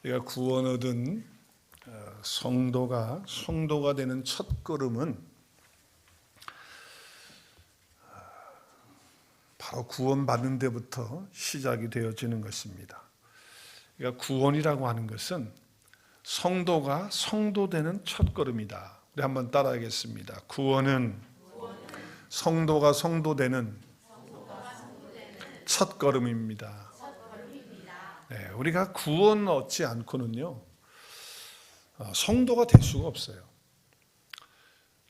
우리가 구원 얻은 성도가 되는 첫 걸음은 바로 구원받는 데부터 시작이 되어지는 것입니다. 그러니까 구원이라고 하는 것은 성도가 성도되는 첫 걸음이다. 우리 한번 따라하겠습니다. 구원은 성도가 성도되는 첫 걸음입니다. 네, 우리가 구원 얻지 않고는요 성도가 될 수가 없어요.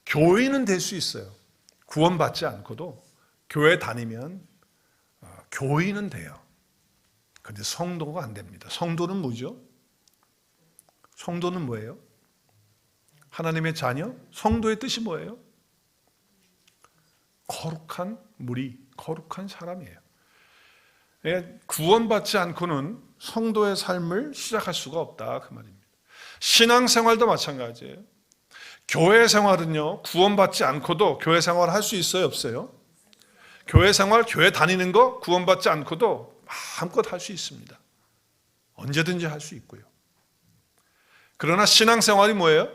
교인은 될 수 있어요. 구원받지 않고도 교회 다니면 교인은 돼요. 그런데 성도가 안 됩니다. 성도는 뭐죠? 성도는 뭐예요? 하나님의 자녀? 성도의 뜻이 뭐예요? 거룩한 무리, 거룩한 사람이에요. 구원받지 않고는 성도의 삶을 시작할 수가 없다 그 말입니다. 신앙생활도 마찬가지예요. 교회 생활은요 구원받지 않고도 교회 생활을 할 수 있어요 없어요? 교회 생활, 교회 다니는 거 구원받지 않고도 마음껏 할 수 있습니다. 언제든지 할 수 있고요. 그러나 신앙생활이 뭐예요?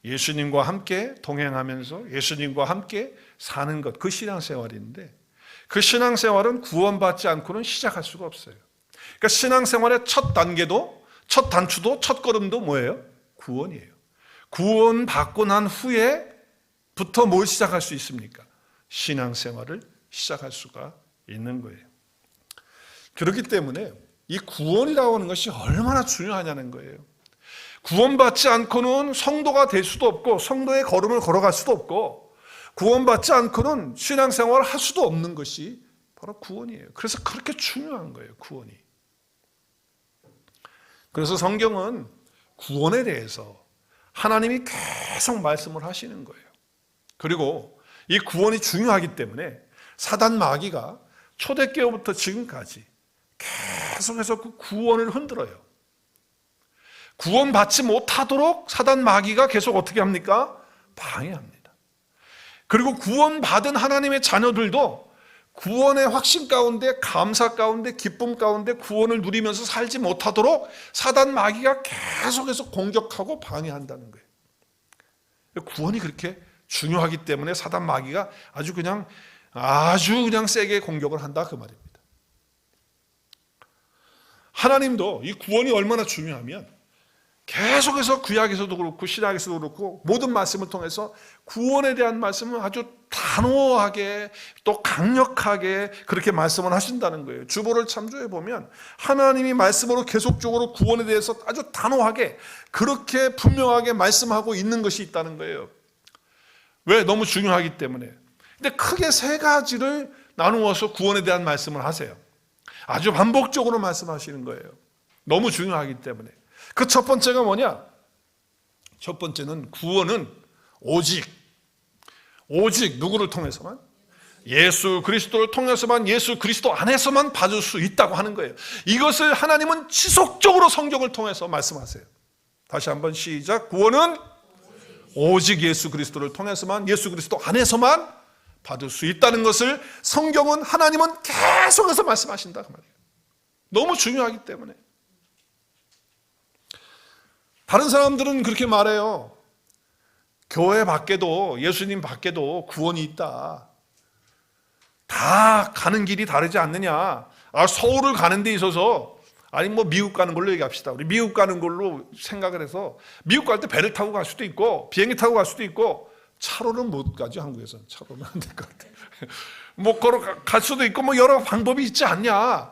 예수님과 함께 동행하면서 예수님과 함께 사는 것, 그 신앙생활인데 그 신앙생활은 구원받지 않고는 시작할 수가 없어요. 그러니까 신앙생활의 첫 단계도, 첫 단추도, 첫 걸음도 뭐예요? 구원이에요. 구원받고 난 후에부터 뭘 시작할 수 있습니까? 신앙생활을 시작할 수가 있는 거예요. 그렇기 때문에 이 구원이라고 하는 것이 얼마나 중요하냐는 거예요. 구원받지 않고는 성도가 될 수도 없고 성도의 걸음을 걸어갈 수도 없고 구원받지 않고는 신앙생활을 할 수도 없는 것이 바로 구원이에요. 그래서 그렇게 중요한 거예요, 구원이. 그래서 성경은 구원에 대해서 하나님이 계속 말씀을 하시는 거예요. 그리고 이 구원이 중요하기 때문에 사단 마귀가 초대교회부터 지금까지 계속해서 그 구원을 흔들어요. 구원받지 못하도록 사단 마귀가 계속 어떻게 합니까? 방해합니다. 그리고 구원받은 하나님의 자녀들도 구원의 확신 가운데, 감사 가운데, 기쁨 가운데 구원을 누리면서 살지 못하도록 사단 마귀가 계속해서 공격하고 방해한다는 거예요. 구원이 그렇게 중요하기 때문에 사단 마귀가 아주 그냥 세게 공격을 한다 그 말입니다. 하나님도 이 구원이 얼마나 중요하면 계속해서 구약에서도 그렇고 신약에서도 그렇고 모든 말씀을 통해서 구원에 대한 말씀을 아주 단호하게 또 강력하게 그렇게 말씀을 하신다는 거예요. 주보를 참조해 보면 하나님이 말씀으로 계속적으로 구원에 대해서 아주 단호하게 그렇게 분명하게 말씀하고 있는 것이 있다는 거예요. 왜? 너무 중요하기 때문에. 근데 크게 세 가지를 나누어서 구원에 대한 말씀을 하세요. 아주 반복적으로 말씀하시는 거예요. 너무 중요하기 때문에. 그 첫 번째가 뭐냐? 첫 번째는 구원은 오직 누구를 통해서만? 예수 그리스도를 통해서만, 예수 그리스도 안에서만 받을 수 있다고 하는 거예요. 이것을 하나님은 지속적으로 성경을 통해서 말씀하세요. 다시 한번 시작. 구원은 오직 예수 그리스도를 통해서만, 예수 그리스도 안에서만 받을 수 있다는 것을 성경은 하나님은 계속해서 말씀하신다 그 말이에요. 너무 중요하기 때문에. 다른 사람들은 그렇게 말해요. 교회 밖에도, 예수님 밖에도 구원이 있다. 다 가는 길이 다르지 않느냐. 서울을 가는 데 있어서, 아니 미국 가는 걸로 얘기합시다. 우리 미국 가는 걸로 생각을 해서 미국 갈 때 배를 타고 갈 수도 있고 비행기 타고 갈 수도 있고 차로는 못 가죠. 한국에서는 차로는 안 될 것 같아요. 걸어갈 수도 있고 여러 방법이 있지 않냐.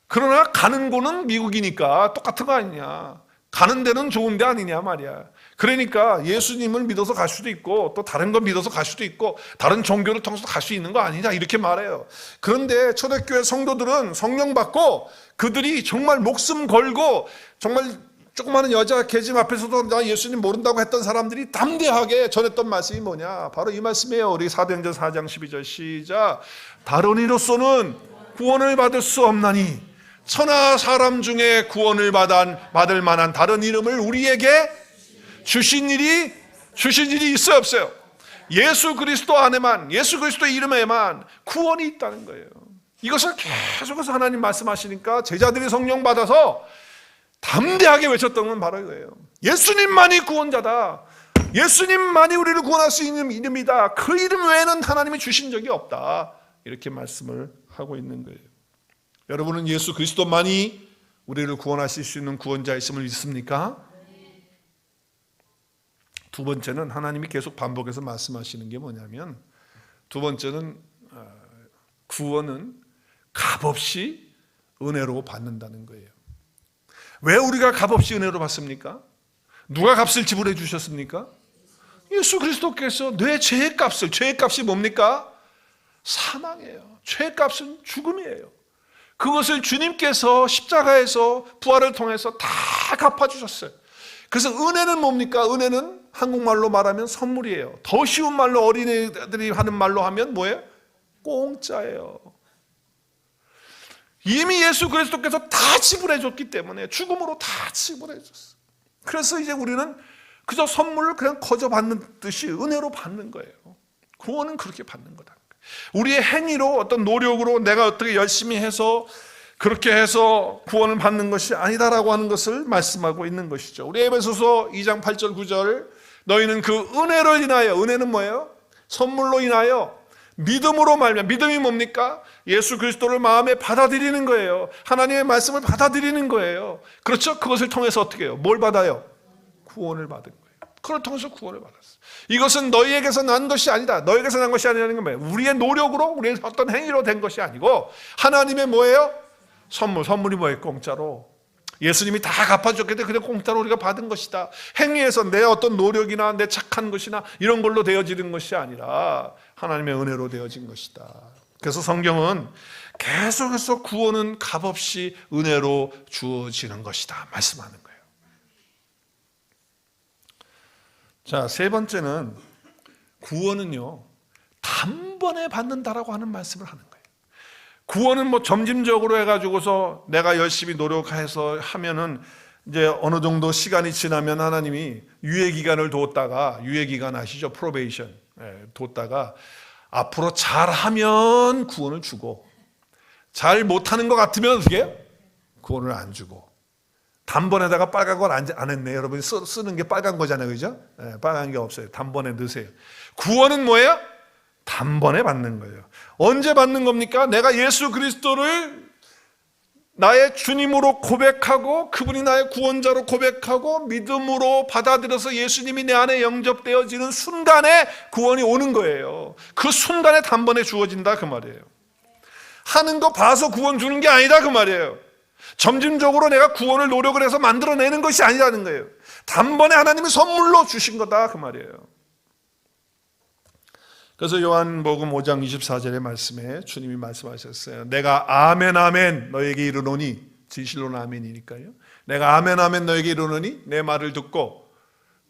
그러나 가는 곳은 미국이니까 똑같은 거 아니냐. 가는 데는 좋은 데 아니냐 말이야. 그러니까 예수님을 믿어서 갈 수도 있고 또 다른 거 믿어서 갈 수도 있고 다른 종교를 통해서 갈 수 있는 거 아니냐 이렇게 말해요. 그런데 초대교회 성도들은 성령 받고 그들이 정말 목숨 걸고 정말 조그마한 여자 계집 앞에서도 나 예수님 모른다고 했던 사람들이 담대하게 전했던 말씀이 뭐냐. 바로 이 말씀이에요. 우리 사도행전 4장 12절 시작. 다른 이로서는 구원을 받을 수 없나니 천하 사람 중에 구원을 받을 만한 다른 이름을 우리에게 주신 일이 있어요 없어요? 예수 그리스도 안에만, 예수 그리스도의 이름에만 구원이 있다는 거예요. 이것을 계속해서 하나님 말씀하시니까 제자들이 성령 받아서 담대하게 외쳤던 건 바로 이거예요. 예수님만이 구원자다. 예수님만이 우리를 구원할 수 있는 이름이다. 그 이름 외에는 하나님이 주신 적이 없다. 이렇게 말씀을 하고 있는 거예요. 여러분은 예수 그리스도만이 우리를 구원하실 수 있는 구원자이심을 믿습니까? 두 번째는 하나님이 계속 반복해서 말씀하시는 게 뭐냐면, 두 번째는 구원은 값없이 은혜로 받는다는 거예요. 왜 우리가 값없이 은혜로 받습니까? 누가 값을 지불해 주셨습니까? 예수 그리스도께서 내 죄의 값을, 죄의 값이 뭡니까? 사망이에요. 죄의 값은 죽음이에요. 그것을 주님께서 십자가에서 부활을 통해서 다 갚아주셨어요. 그래서 은혜는 뭡니까? 은혜는 한국말로 말하면 선물이에요. 더 쉬운 말로 어린애들이 하는 말로 하면 뭐예요? 공짜예요. 이미 예수 그리스도께서 다 지불해 줬기 때문에, 죽음으로 다 지불해 줬어요. 그래서 이제 우리는 그저 선물을 그냥 거저 받는 듯이 은혜로 받는 거예요. 구원은 그렇게 받는 거다. 우리의 행위로, 어떤 노력으로 내가 어떻게 열심히 해서 그렇게 해서 구원을 받는 것이 아니다라고 하는 것을 말씀하고 있는 것이죠. 우리 에베소서 2장 8절 9절, 너희는 그 은혜로 인하여, 은혜는 뭐예요? 선물로 인하여 믿음으로 말미암아, 믿음이 뭡니까? 예수 그리스도를 마음에 받아들이는 거예요. 하나님의 말씀을 받아들이는 거예요. 그렇죠? 그것을 통해서 어떻게 해요? 뭘 받아요? 구원을 받은 거예요. 그걸 통해서 구원을 받았어요. 이것은 너희에게서 난 것이 아니다. 너희에게서 난 것이 아니라는 건 뭐예요? 우리의 노력으로, 우리의 어떤 행위로 된 것이 아니고 하나님의 뭐예요? 선물이 뭐예요? 공짜로. 예수님이 다 갚아줬기 때문에 그냥 공짜로 우리가 받은 것이다. 행위에서 내 어떤 노력이나 내 착한 것이나 이런 걸로 되어지는 것이 아니라 하나님의 은혜로 되어진 것이다. 그래서 성경은 계속해서 구원은 값없이 은혜로 주어지는 것이다 말씀하는 거예요. 자, 세 번째는 구원은요, 단번에 받는다라고 하는 말씀을 하는 거예요. 구원은 뭐 점진적으로 해가지고서 내가 열심히 노력해서 하면은 이제 어느 정도 시간이 지나면 하나님이 유예기간을 뒀다가, 유예기간 아시죠? 프로베이션. 뒀다가 앞으로 잘하면 구원을 주고, 잘 못하는 것 같으면 어떻게? 구원을 안 주고. 단번에다가 빨간 걸 안 했네. 여러분이 쓰는 게 빨간 거잖아요. 그죠? 빨간 게 없어요. 단번에 넣으세요. 구원은 뭐예요? 단번에 받는 거예요. 언제 받는 겁니까? 내가 예수 그리스도를 나의 주님으로 고백하고, 그분이 나의 구원자로 고백하고 믿음으로 받아들여서 예수님이 내 안에 영접되어지는 순간에 구원이 오는 거예요. 그 순간에 단번에 주어진다 그 말이에요. 하는 거 봐서 구원 주는 게 아니다 그 말이에요. 점진적으로 내가 구원을 노력을 해서 만들어내는 것이 아니라는 거예요. 단번에 하나님이 선물로 주신 거다 그 말이에요. 그래서 요한복음 5장 24절의 말씀에 주님이 말씀하셨어요. 내가 아멘 아멘 너에게 이르노니, 진실로는 아멘이니까요. 내가 아멘 아멘 너에게 이르노니, 내 말을 듣고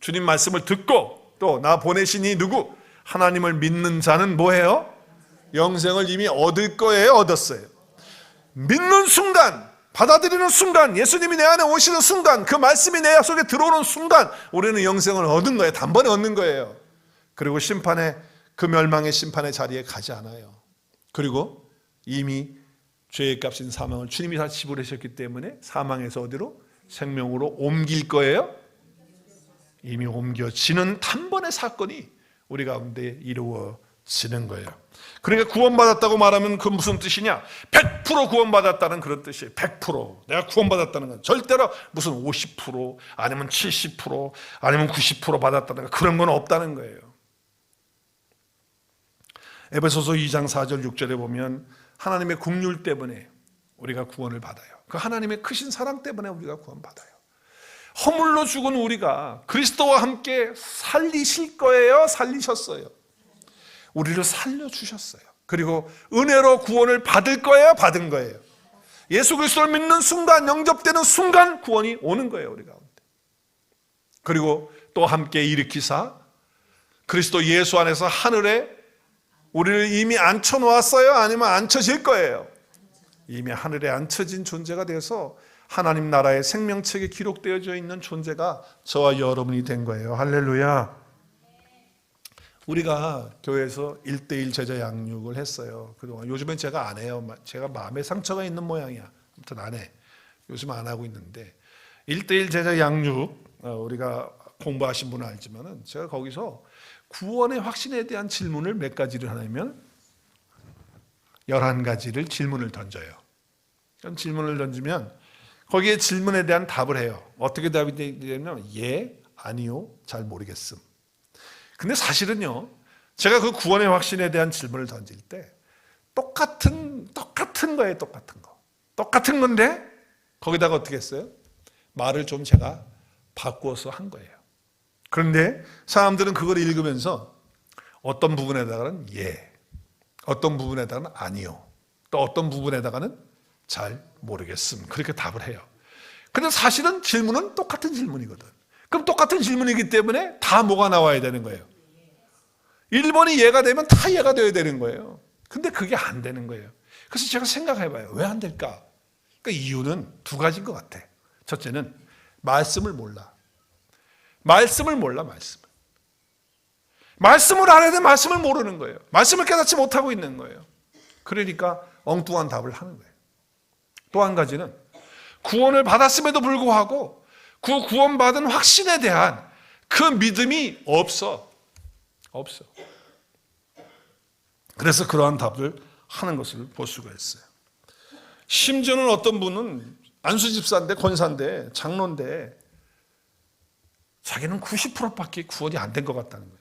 주님 말씀을 듣고 또 나 보내시니 누구? 하나님을 믿는 자는 뭐예요? 영생을 이미 얻을 거예요. 얻었어요. 믿는 순간, 받아들이는 순간, 예수님이 내 안에 오시는 순간, 그 말씀이 내 속에 들어오는 순간 우리는 영생을 얻은 거예요. 단번에 얻는 거예요. 그리고 그 멸망의 심판의 자리에 가지 않아요. 그리고 이미 죄의 값인 사망을 주님이 다 지불하셨기 때문에 사망에서 어디로? 생명으로 옮길 거예요. 이미 옮겨지는 단번의 사건이 우리 가운데 이루어지는 거예요. 그러니까 구원받았다고 말하면 그 무슨 뜻이냐? 100% 구원받았다는 그런 뜻이에요. 100% 내가 구원받았다는 건 절대로 무슨 50% 아니면 70% 아니면 90% 받았다는 그런 건 없다는 거예요. 에베소서 2장 4절 6절에 보면 하나님의 긍휼 때문에 우리가 구원을 받아요. 그 하나님의 크신 사랑 때문에 우리가 구원받아요. 허물로 죽은 우리가 그리스도와 함께 살리실 거예요? 살리셨어요? 우리를 살려주셨어요. 그리고 은혜로 구원을 받을 거예요? 받은 거예요. 예수 그리스도를 믿는 순간, 영접되는 순간 구원이 오는 거예요. 우리 가운데. 그리고 또 함께 일으키사 그리스도 예수 안에서 하늘에 우리를 이미 앉혀놓았어요? 아니면 앉혀질 거예요? 이미 하늘에 앉혀진 존재가 되어서 하나님 나라의 생명책에 기록되어져 있는 존재가 저와 여러분이 된 거예요. 할렐루야. 우리가 교회에서 1:1 제자 양육을 했어요. 그동안. 요즘엔 제가 안 해요. 제가 마음에 상처가 있는 모양이야. 아무튼 안 해. 요즘 안 하고 있는데 1:1 제자 양육 우리가 공부하신 분은 알지만은 제가 거기서 구원의 확신에 대한 질문을 몇 가지를 하냐면 11가지를 질문을 던져요. 그럼 질문을 던지면 거기에 질문에 대한 답을 해요. 어떻게 답이 되냐면 예, 아니요, 잘 모르겠음. 근데 사실은요, 제가 그 구원의 확신에 대한 질문을 던질 때 똑같은 거예요. 똑같은 건데 거기다가 어떻게 했어요? 말을 좀 제가 바꾸어서 한 거예요. 그런데 사람들은 그걸 읽으면서 어떤 부분에다가는 예, 어떤 부분에다가는 아니요, 또 어떤 부분에다가는 잘 모르겠음, 그렇게 답을 해요. 근데 사실은 질문은 똑같은 질문이거든. 그럼 똑같은 질문이기 때문에 다 뭐가 나와야 되는 거예요? 1번이 예가 되면 다 예가 되어야 되는 거예요. 근데 그게 안 되는 거예요. 그래서 제가 생각해봐요. 왜 안 될까? 그러니까 이유는 두 가지인 것 같아. 첫째는 말씀을 몰라. 말씀을 알아야 돼. 말씀을 모르는 거예요. 말씀을 깨닫지 못하고 있는 거예요. 그러니까 엉뚱한 답을 하는 거예요. 또 한 가지는 구원을 받았음에도 불구하고 그 구원받은 확신에 대한 그 믿음이 없어. 그래서 그러한 답을 하는 것을 볼 수가 있어요. 심지어는 어떤 분은 안수집사인데, 권사인데, 장로인데 자기는 90%밖에 구원이 안 된 것 같다는 거예요.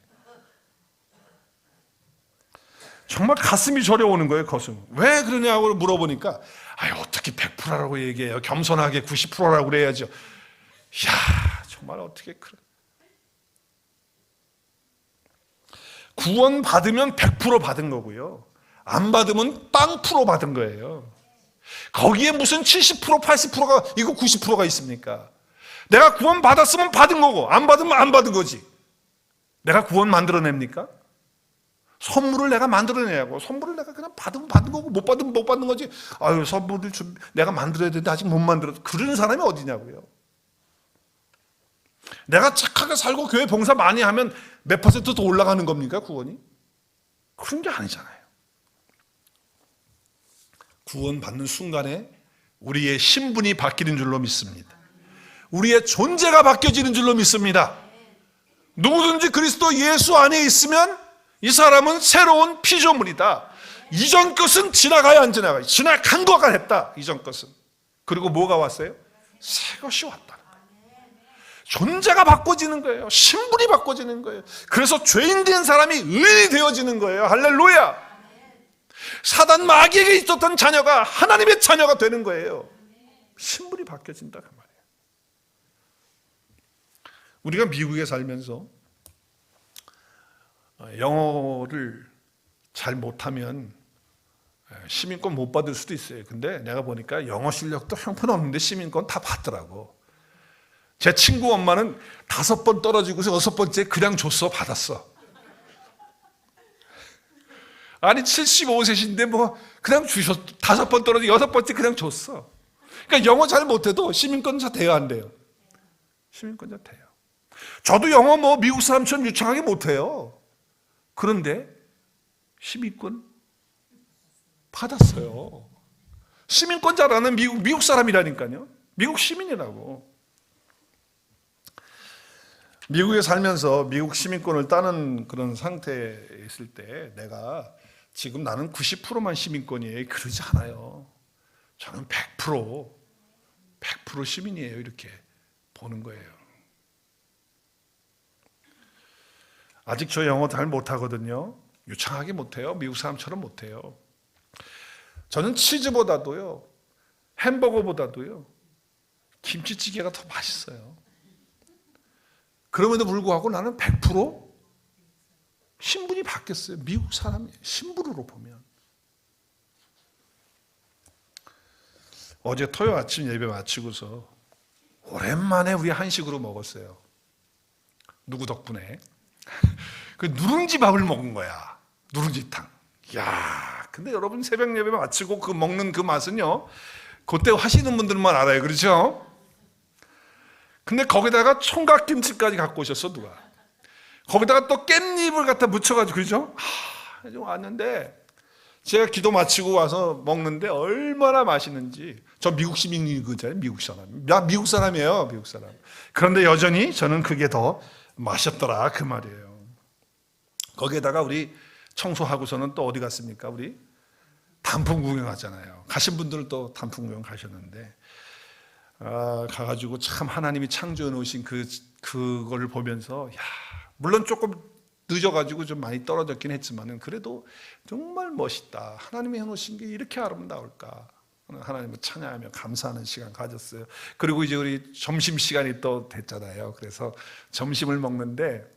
정말 가슴이 저려오는 거예요. 왜 그러냐고 물어보니까 어떻게 100%라고 얘기해요. 겸손하게 90%라고 그래야죠. 이야, 정말 어떻게 그래. 구원 받으면 100% 받은 거고요, 안 받으면 빵 프로 받은 거예요. 거기에 무슨 70%, 80%가 이거 90%가 있습니까? 내가 구원 받았으면 받은 거고 안 받으면 안 받은 거지. 내가 구원 만들어냅니까? 선물을 내가 만들어내고, 선물을 내가 그냥 받으면 받은 거고 못 받으면 못 받는 거지. 선물을 내가 만들어야 되는데 아직 못 만들었어. 그런 사람이 어디냐고요. 내가 착하게 살고 교회 봉사 많이 하면 몇 퍼센트 더 올라가는 겁니까, 구원이? 그런 게 아니잖아요. 구원 받는 순간에 우리의 신분이 바뀌는 줄로 믿습니다. 우리의 존재가 바뀌어지는 줄로 믿습니다. 누구든지 그리스도 예수 안에 있으면 이 사람은 새로운 피조물이다. 이전 것은 지나가야 안 지나가요. 지나간 거가 됐다, 이전 것은. 그리고 뭐가 왔어요? 새 것이 왔다. 존재가 바꿔지는 거예요. 신분이 바꿔지는 거예요. 그래서 죄인 된 사람이 의인이 되어지는 거예요. 할렐루야. 사단 마귀에게 있었던 자녀가 하나님의 자녀가 되는 거예요. 신분이 바뀌어진다 그 말이에요. 우리가 미국에 살면서 영어를 잘 못하면 시민권 못 받을 수도 있어요. 근데 내가 보니까 영어 실력도 형편없는데 시민권 다 받더라고. 제 친구 엄마는 5번 떨어지고서 6번째 그냥 줬어, 받았어. 아니 75세신데 뭐 그냥 주셨, 5번 떨어지고 6번째 그냥 줬어. 그러니까 영어 잘 못해도 시민권자 돼요, 안 돼요? 시민권자 돼요. 저도 영어 뭐 미국 사람처럼 유창하게 못해요. 그런데 시민권 받았어요. 시민권자라는 미국 사람이라니까요. 미국 시민이라고. 미국에 살면서 미국 시민권을 따는 그런 상태에 있을 때 내가 지금 나는 90%만 시민권이에요, 그러지 않아요. 저는 100% 시민이에요, 이렇게 보는 거예요. 아직 저 영어 잘 못하거든요. 유창하게 못해요. 미국 사람처럼 못해요. 저는 치즈보다도요, 햄버거보다도요, 김치찌개가 더 맛있어요. 그럼에도 불구하고 나는 100% 신분이 바뀌었어요. 미국 사람이에요. 신분으로 보면. 어제 토요일 아침 예배 마치고서 오랜만에 우리 한식으로 먹었어요. 누구 덕분에? 그 누룽지 밥을 먹은 거야. 누룽지탕. 야, 근데 여러분 새벽 예배 마치고 그 먹는 그 맛은요, 그때 하시는 분들만 알아요. 그렇죠? 근데 거기다가 총각김치까지 갖고 오셨어, 누가. 거기다가 또 깻잎을 갖다 묻혀가지고, 그죠? 왔는데 제가 기도 마치고 와서 먹는데 얼마나 맛있는지. 저 미국 시민이거든요. 미국 사람. 나 미국 사람이에요. 미국 사람. 그런데 여전히 저는 그게 더 맛있더라 그 말이에요. 거기에다가 우리 청소하고서는 또 어디 갔습니까? 우리 단풍 구경하잖아요. 가신 분들은 또 단풍 구경 가셨는데 가가지고 참 하나님이 창조해 놓으신 그거를 보면서 물론 조금 늦어가지고 좀 많이 떨어졌긴 했지만은 그래도 정말 멋있다. 하나님이 해놓으신 게 이렇게 아름다울까. 하나님을 찬양하며 감사하는 시간 가졌어요. 그리고 이제 우리 점심 시간이 또 됐잖아요. 그래서 점심을 먹는데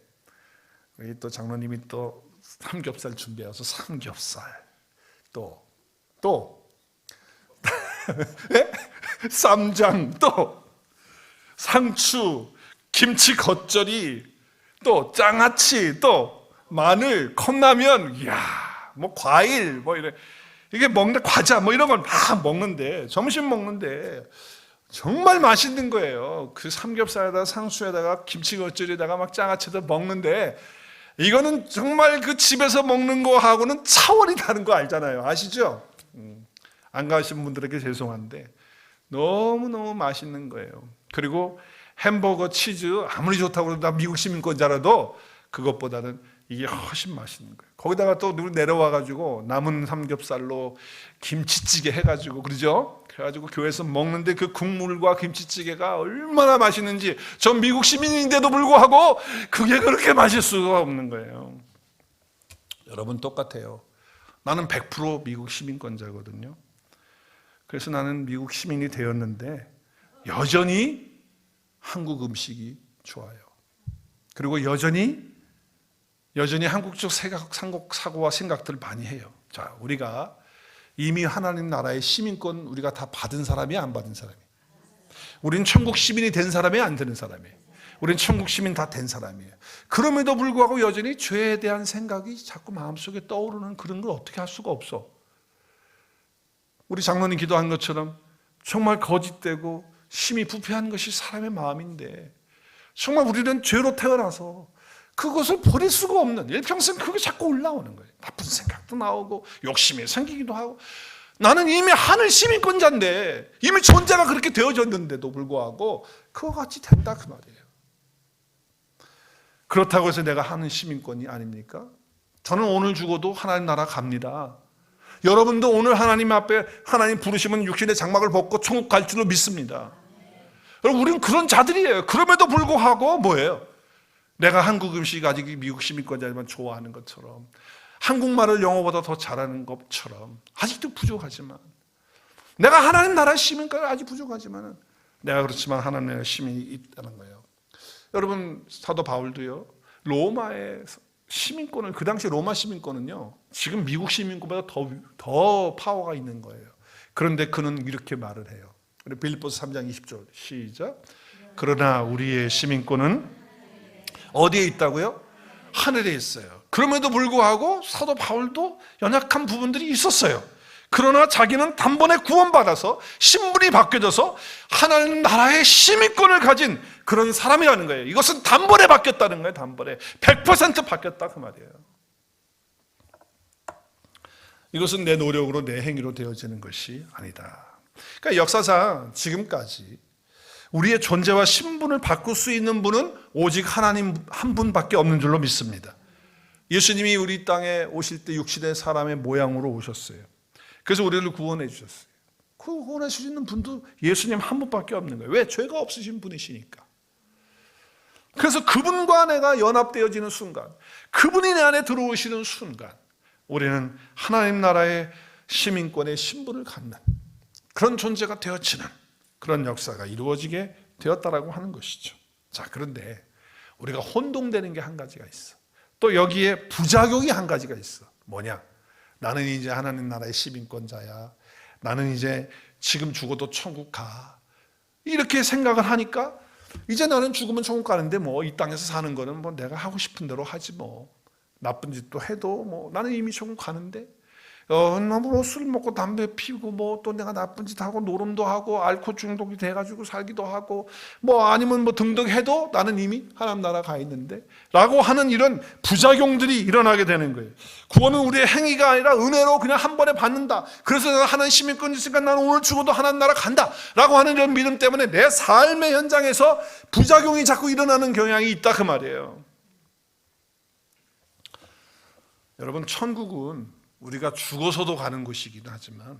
우리 또 장로님이 또 삼겹살 준비해서 삼겹살 또 쌈장 또 상추 김치 겉절이 또 장아찌, 또 마늘, 컵라면, 뭐 과일, 뭐 이래 이게 먹는데 과자, 뭐 이런 걸 막 먹는데 점심 먹는데 정말 맛있는 거예요. 그 삼겹살에다가 상추에다가 김치 겉절이에다가 막 장아찌도 먹는데 이거는 정말 그 집에서 먹는 거하고는 차원이 다른 거 알잖아요. 아시죠? 안 가신 분들에게 죄송한데 너무너무 맛있는 거예요. 그리고 햄버거, 치즈 아무리 좋다고 해도 나 미국 시민권자라도 그것보다는 이게 훨씬 맛있는 거예요. 거기다가 또 내려와가지고 남은 삼겹살로 김치찌개 해가지고 그러죠? 그래가지고 교회에서 먹는데 그 국물과 김치찌개가 얼마나 맛있는지 전 미국 시민인데도 불구하고 그게 그렇게 맛있을 수가 없는 거예요. 여러분 똑같아요. 나는 100% 미국 시민권자거든요. 그래서 나는 미국 시민이 되었는데 여전히 한국 음식이 좋아요. 그리고 여전히 한국적 사고와 생각들을 많이 해요. 자, 우리가 이미 하나님 나라의 시민권 우리가 다 받은 사람이 안 받은 사람이? 우린 천국 시민이 된 사람이 안 되는 사람이에요. 우린 천국 시민 다 된 사람이에요. 그럼에도 불구하고 여전히 죄에 대한 생각이 자꾸 마음속에 떠오르는 그런 걸 어떻게 할 수가 없어. 우리 장로님 기도한 것처럼 정말 거짓되고 심히 부패한 것이 사람의 마음인데 정말 우리는 죄로 태어나서 그것을 버릴 수가 없는 일평생 그게 자꾸 올라오는 거예요. 나쁜 생각도 나오고 욕심이 생기기도 하고 나는 이미 하늘 시민권자인데 이미 존재가 그렇게 되어졌는데도 불구하고 그거 같이 된다 그 말이에요. 그렇다고 해서 내가 하는 시민권이 아닙니까? 저는 오늘 죽어도 하나님 나라 갑니다. 여러분도 오늘 하나님 앞에 하나님 부르시면 육신의 장막을 벗고 천국 갈 줄로 믿습니다. 여러분 우리는 그런 자들이에요. 그럼에도 불구하고 뭐예요? 내가 한국 음식 아직 미국 시민권자지만 좋아하는 것처럼 한국말을 영어보다 더 잘하는 것처럼 아직도 부족하지만 내가 하나님 나라의 시민권이 아직 부족하지만 내가 그렇지만 하나님 나라의 시민이 있다는 거예요. 여러분 사도 바울도요. 로마의 시민권을 그 당시 로마 시민권은요. 지금 미국 시민권보다 더 파워가 있는 거예요. 그런데 그는 이렇게 말을 해요. 빌립보서 3장 20절 시작. 그러나 우리의 시민권은 어디에 있다고요? 하늘에 있어요. 그럼에도 불구하고 사도 바울도 연약한 부분들이 있었어요. 그러나 자기는 단번에 구원받아서 신분이 바뀌어져서 하나님 나라의 시민권을 가진 그런 사람이라는 거예요. 이것은 단번에 바뀌었다는 거예요. 단번에 100% 바뀌었다 그 말이에요. 이것은 내 노력으로 내 행위로 되어지는 것이 아니다. 그러니까 역사상 지금까지 우리의 존재와 신분을 바꿀 수 있는 분은 오직 하나님 한 분밖에 없는 줄로 믿습니다. 예수님이 우리 땅에 오실 때 육신의 사람의 모양으로 오셨어요. 그래서 우리를 구원해 주셨어요. 그 구원해 주시는 분도 예수님 한 분밖에 없는 거예요. 왜? 죄가 없으신 분이시니까. 그래서 그분과 내가 연합되어지는 순간, 그분이 내 안에 들어오시는 순간 우리는 하나님 나라의 시민권의 신분을 갖는 그런 존재가 되어지는 그런 역사가 이루어지게 되었다라고 하는 것이죠. 자, 그런데 우리가 혼동되는 게 한 가지가 있어. 또 여기에 부작용이 한 가지가 있어. 뭐냐? 나는 이제 하나님 나라의 시민권자야. 나는 이제 지금 죽어도 천국 가. 이렇게 생각을 하니까 이제 나는 죽으면 천국 가는데 뭐 이 땅에서 사는 거는 뭐 내가 하고 싶은 대로 하지 뭐. 나쁜 짓도 해도 뭐 나는 이미 천국 가는데. 너무 술 먹고 담배 피우고 뭐 또 내가 나쁜 짓 하고 노름도 하고 알코올 중독이 돼가지고 살기도 하고 뭐 아니면 뭐 등등 해도 나는 이미 하나님 나라 가 있는데 라고 하는 이런 부작용들이 일어나게 되는 거예요. 구원은 우리의 행위가 아니라 은혜로 그냥 한 번에 받는다. 그래서 내가 하나님 시민권이 있으니까 나는 오늘 죽어도 하나님 나라 간다 라고 하는 이런 믿음 때문에 내 삶의 현장에서 부작용이 자꾸 일어나는 경향이 있다 그 말이에요. 여러분, 천국은 우리가 죽어서도 가는 곳이긴 하지만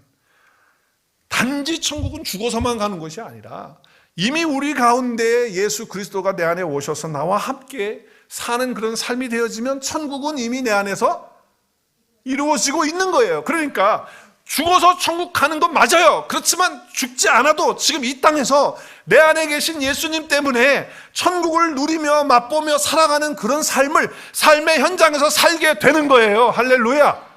단지 천국은 죽어서만 가는 것이 아니라 이미 우리 가운데 예수 그리스도가 내 안에 오셔서 나와 함께 사는 그런 삶이 되어지면 천국은 이미 내 안에서 이루어지고 있는 거예요. 그러니까 죽어서 천국 가는 건 맞아요. 그렇지만 죽지 않아도 지금 이 땅에서 내 안에 계신 예수님 때문에 천국을 누리며 맛보며 살아가는 그런 삶의 현장에서 살게 되는 거예요. 할렐루야.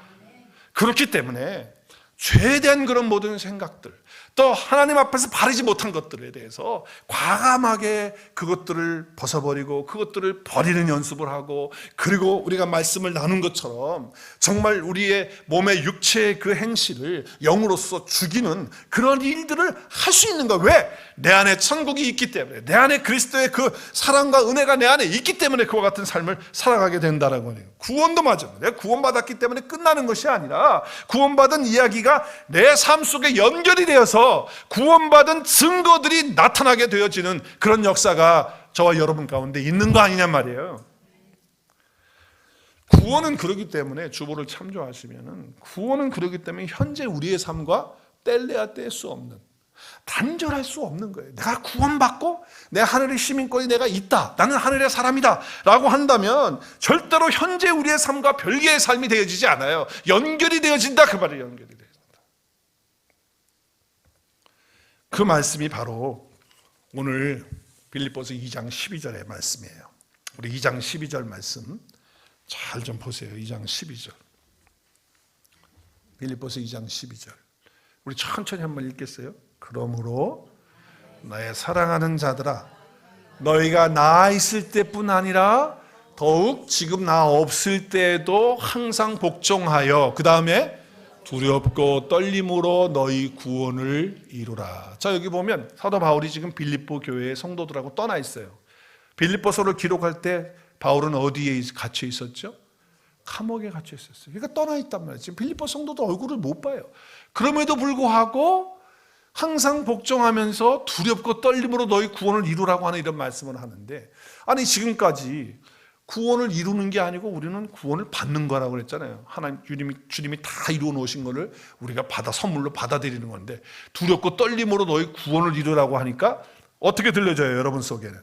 그렇기 때문에 죄에 대한 그런 모든 생각들, 또 하나님 앞에서 바르지 못한 것들에 대해서 과감하게 그것들을 벗어버리고 그것들을 버리는 연습을 하고, 그리고 우리가 말씀을 나눈 것처럼 정말 우리의 몸의 육체의 그 행실을 영으로서 죽이는 그런 일들을 할 수 있는 거야. 왜? 내 안에 천국이 있기 때문에, 내 안에 그리스도의 그 사랑과 은혜가 내 안에 있기 때문에 그와 같은 삶을 살아가게 된다는 거예요. 구원도 맞아. 내가 구원받았기 때문에 끝나는 것이 아니라 구원받은 이야기가 내 삶 속에 연결이 되어서 구원받은 증거들이 나타나게 되어지는 그런 역사가 저와 여러분 가운데 있는 거 아니냔 말이에요. 구원은 그러기 때문에, 주보를 참조하시면은 구원은 그러기 때문에 현재 우리의 삶과 뗄래야 뗄 수 없는, 단절할 수 없는 거예요. 내가 구원받고 내 하늘의 시민권이 내가 있다, 나는 하늘의 사람이다 라고 한다면 절대로 현재 우리의 삶과 별개의 삶이 되어지지 않아요. 연결이 되어진다 그 말이에요. 연결이 되어진다. 그 말씀이 바로 오늘 빌립보서 2장 12절의 말씀이에요. 우리 2장 12절 말씀 잘 좀 보세요. 2장 12절. 빌립보서 2장 12절. 우리 천천히 한번 읽겠어요. 그러므로 나의 사랑하는 자들아, 너희가 나 있을 때뿐 아니라 더욱 지금 나 없을 때에도 항상 복종하여, 그 다음에 두렵고 떨림으로 너희 구원을 이루라. 자, 여기 보면 사도 바울이 지금 빌립보 교회의 성도들하고 떠나 있어요. 빌립보서를 기록할 때 바울은 어디에 갇혀 있었죠? 감옥에 갇혀 있었어요. 그러니까 떠나 있단 말이에요. 지금 빌립보 성도도 얼굴을 못 봐요. 그럼에도 불구하고 항상 복종하면서 두렵고 떨림으로 너희 구원을 이루라고 하는 이런 말씀을 하는데, 아니 지금까지 구원을 이루는 게 아니고 우리는 구원을 받는 거라고 그랬잖아요. 하나님 주님이 다 이루어 놓으신 거를 우리가 선물로 받아들이는 건데, 두렵고 떨림으로 너희 구원을 이루라고 하니까 어떻게 들려져요? 여러분 속에는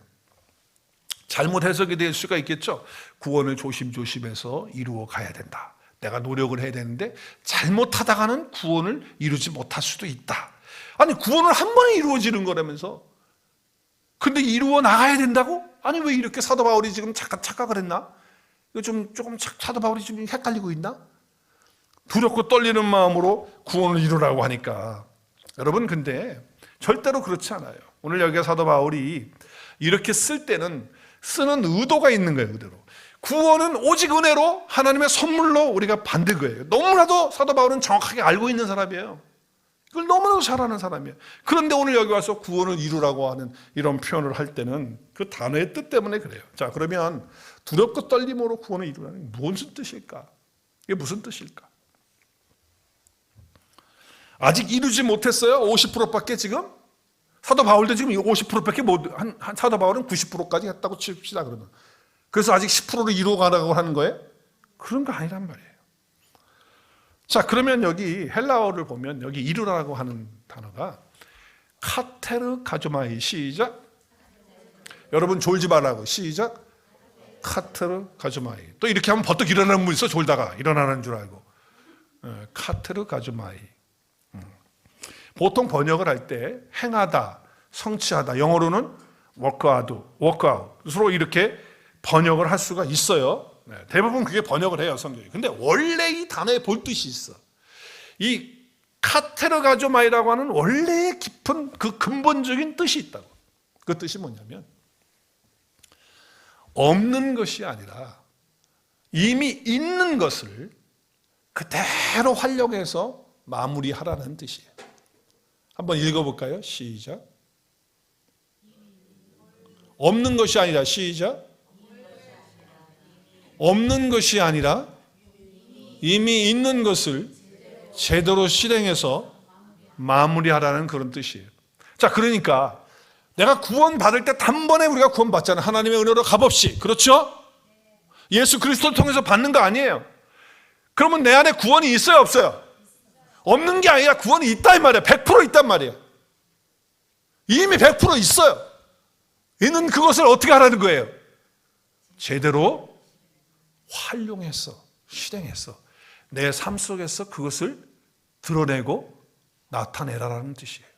잘못 해석이 될 수가 있겠죠. 구원을 조심조심해서 이루어 가야 된다. 내가 노력을 해야 되는데 잘못하다가는 구원을 이루지 못할 수도 있다. 아니 구원을 한 번에 이루어지는 거라면서, 근데 이루어 나가야 된다고? 아니 왜 이렇게 사도 바울이 지금 착각을 했나? 이거 조금 사도 바울이 좀 헷갈리고 있나? 두렵고 떨리는 마음으로 구원을 이루라고 하니까. 여러분 근데 절대로 그렇지 않아요. 오늘 여기가 사도 바울이 이렇게 쓸 때는 쓰는 의도가 있는 거예요. 의도로. 구원은 오직 은혜로 하나님의 선물로 우리가 받는 거예요. 너무나도 사도 바울은 정확하게 알고 있는 사람이에요. 이걸 너무나도 잘하는 사람이에요. 그런데 오늘 여기 와서 구원을 이루라고 하는 이런 표현을 할 때는 그 단어의 뜻 때문에 그래요. 자, 그러면 두렵고 떨림으로 구원을 이루라는 게 무슨 뜻일까? 이게 무슨 뜻일까? 아직 이루지 못했어요? 50%밖에 지금? 사도 바울도 지금 50%밖에 사도 바울은 90%까지 했다고 칩시다 그러면. 그래서 아직 10%를 이루어가라고 하는 거예요? 그런 거 아니란 말이에요. 자, 그러면 여기 헬라어를 보면 여기 이루라고 하는 단어가 카테르 가조마이. 시작. 여러분 졸지 말라고. 시작. 카테르 가조마이. 또 이렇게 하면 버떡 일어나는 분 있어. 졸다가 일어나는 줄 알고. 카테르 가조마이. 보통 번역을 할 때 행하다, 성취하다, 영어로는 workout으로 이렇게 번역을 할 수가 있어요. 대부분 그게 번역을 해요, 성경이. 근데 원래 이 단어에 볼 뜻이 있어. 이 카테르가조마이라고 하는 원래의 깊은 그 근본적인 뜻이 있다고. 그 뜻이 뭐냐면 없는 것이 아니라 이미 있는 것을 그대로 활용해서 마무리하라는 뜻이에요. 한번 읽어볼까요? 시작. 없는 것이 아니라, 시작. 없는 것이 아니라 이미 있는 것을 제대로 실행해서 마무리하라는 그런 뜻이에요. 자, 그러니까 내가 구원받을 때 단번에 우리가 구원받잖아요. 하나님의 은혜로 값없이. 그렇죠? 예수 그리스도를 통해서 받는 거 아니에요. 그러면 내 안에 구원이 있어요, 없어요? 없는 게 아니라 구원이 있다 이 말이에요. 100% 있단 말이에요. 이미 100% 있어요. 있는 그것을 어떻게 하라는 거예요? 제대로 활용해서, 실행해서 내 삶 속에서 그것을 드러내고 나타내라라는 뜻이에요.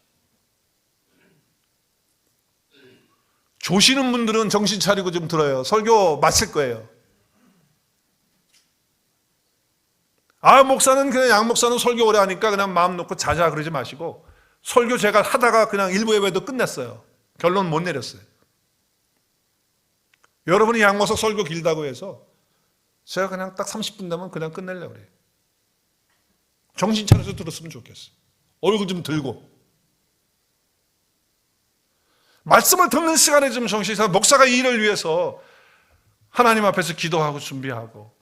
조시는 분들은 정신 차리고 좀 들어요. 설교 마칠 거예요. 목사는 그냥 양 목사는 설교 오래 하니까 그냥 마음 놓고 자자 그러지 마시고, 설교 제가 하다가 그냥 일부 예배도 끝냈어요. 결론 못 내렸어요. 여러분이 양 목사 설교 길다고 해서 제가 그냥 딱 30분 되면 그냥 끝내려고 그래요. 정신 차려서 들었으면 좋겠어요. 얼굴 좀 들고. 말씀을 듣는 시간에 좀 정신이 차려. 목사가 이 일을 위해서 하나님 앞에서 기도하고 준비하고.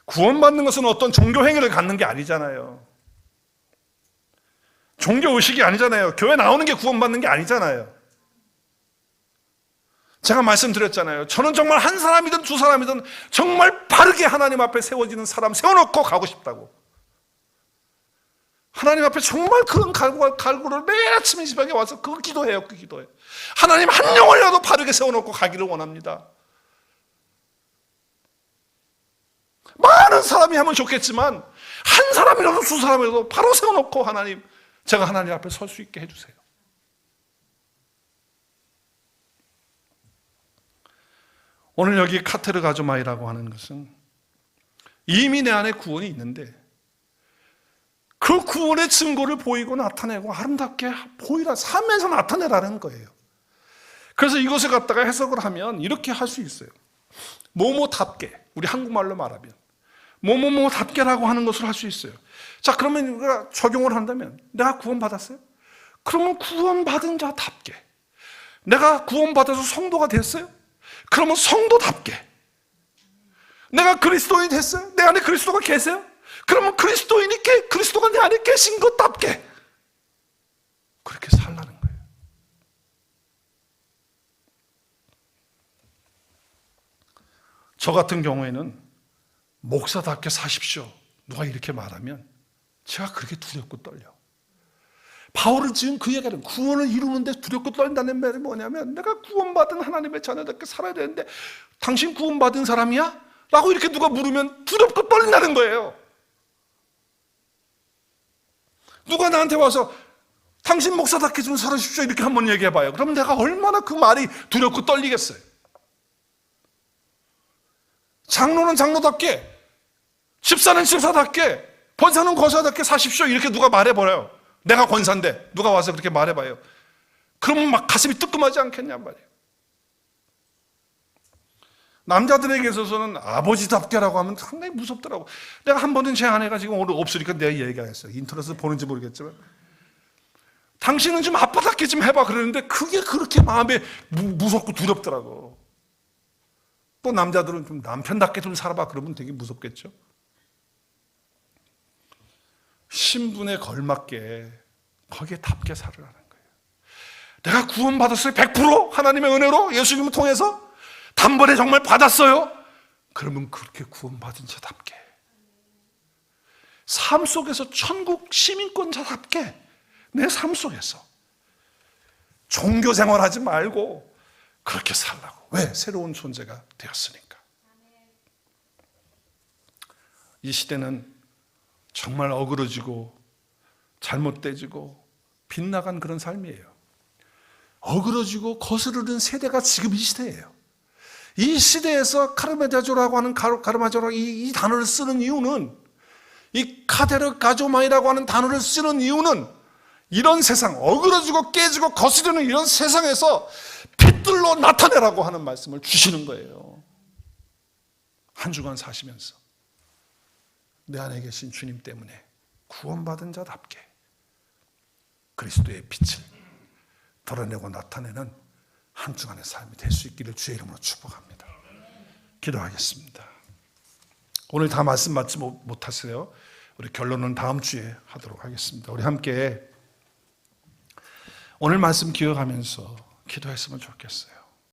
구원받는 것은 어떤 종교 행위를 갖는 게 아니잖아요. 종교 의식이 아니잖아요. 교회 나오는 게 구원받는 게 아니잖아요. 제가 말씀드렸잖아요. 저는 정말 한 사람이든 두 사람이든 정말 바르게 하나님 앞에 세워지는 사람 세워놓고 가고 싶다고. 하나님 앞에 정말 그런 갈구를 매일 아침 이 시간에 와서 그거 기도해요. 그 기도해요. 하나님 한 영혼이라도 바르게 세워놓고 가기를 원합니다. 많은 사람이 하면 좋겠지만 한 사람이라도 두 사람이라도 바로 세워놓고 하나님, 제가 하나님 앞에 설 수 있게 해주세요. 오늘 여기 카테르가조마이라고 하는 것은 이미 내 안에 구원이 있는데 그 구원의 증거를 보이고 나타내고 아름답게 보이라, 삶에서 나타내라는 거예요. 그래서 이것을 갖다가 해석을 하면 이렇게 할 수 있어요. 뭐뭐답게, 우리 한국말로 말하면 뭐뭐뭐답게라고 하는 것을 할 수 있어요. 자, 그러면 우리가 적용을 한다면 내가 구원받았어요? 그러면 구원받은 자답게. 내가 구원받아서 성도가 됐어요? 그러면 성도답게. 내가 그리스도인이 됐어요? 내 안에 그리스도가 계세요? 그러면 그리스도가 내 안에 계신 것답게 그렇게 살라는 거예요. 저 같은 경우에는 목사답게 사십시오, 누가 이렇게 말하면 제가 그렇게 두렵고 떨려. 바울은 지금 그 얘기는 구원을 이루는데 두렵고 떨린다는 말이 뭐냐면, 내가 구원받은 하나님의 자녀답게 살아야 되는데 당신 구원받은 사람이야? 라고 이렇게 누가 물으면 두렵고 떨린다는 거예요. 누가 나한테 와서 당신 목사답게 좀 살아주십시오 이렇게 한번 얘기해봐요. 그럼 내가 얼마나 그 말이 두렵고 떨리겠어요. 장로는 장로답게, 집사는 집사답게, 권사는 권사답게 사십시오 이렇게 누가 말해버려요. 내가 권사인데 누가 와서 그렇게 말해봐요. 그러면 막 가슴이 뜨끔하지 않겠냔 말이에요. 남자들에게 있어서는 아버지답게라고 하면 상당히 무섭더라고. 내가 한 번은 제 아내가 지금 오늘 없으니까 내가 얘기하겠어요. 인터넷에서 보는지 모르겠지만, 당신은 좀 아빠답게 좀 해봐 그러는데 그게 그렇게 마음에 무섭고 두렵더라고. 또 남자들은 좀 남편답게 좀 살아봐 그러면 되게 무섭겠죠. 신분에 걸맞게 거기에 답게 살으라는 거예요. 내가 구원받았어요? 100% 하나님의 은혜로 예수님을 통해서 단번에 정말 받았어요? 그러면 그렇게 구원받은 자답게, 삶 속에서 천국 시민권자답게 내 삶 속에서 종교 생활하지 말고 그렇게 살라고. 왜? 새로운 존재가 되었으니까. 이 시대는 정말 어그러지고 잘못되지고 빗나간 그런 삶이에요. 어그러지고 거스르는 세대가 지금 이 시대예요. 이 시대에서 카르메자조라고 하는 카르마조라고 이 단어를 쓰는 이유는, 이 카테르 가조마이라고 하는 단어를 쓰는 이유는 이런 세상, 어그러지고 깨지고 거스르는 이런 세상에서 빛 빛들로 나타내라고 하는 말씀을 주시는 거예요. 한 주간 사시면서 내 안에 계신 주님 때문에 구원받은 자답게 그리스도의 빛을 드러내고 나타내는 한 주간의 삶이 될 수 있기를 주의 이름으로 축복합니다. 기도하겠습니다. 오늘 다 말씀 받지 못하세요? 우리 결론은 다음 주에 하도록 하겠습니다. 우리 함께 오늘 말씀 기억하면서 기도했으면 좋겠어요.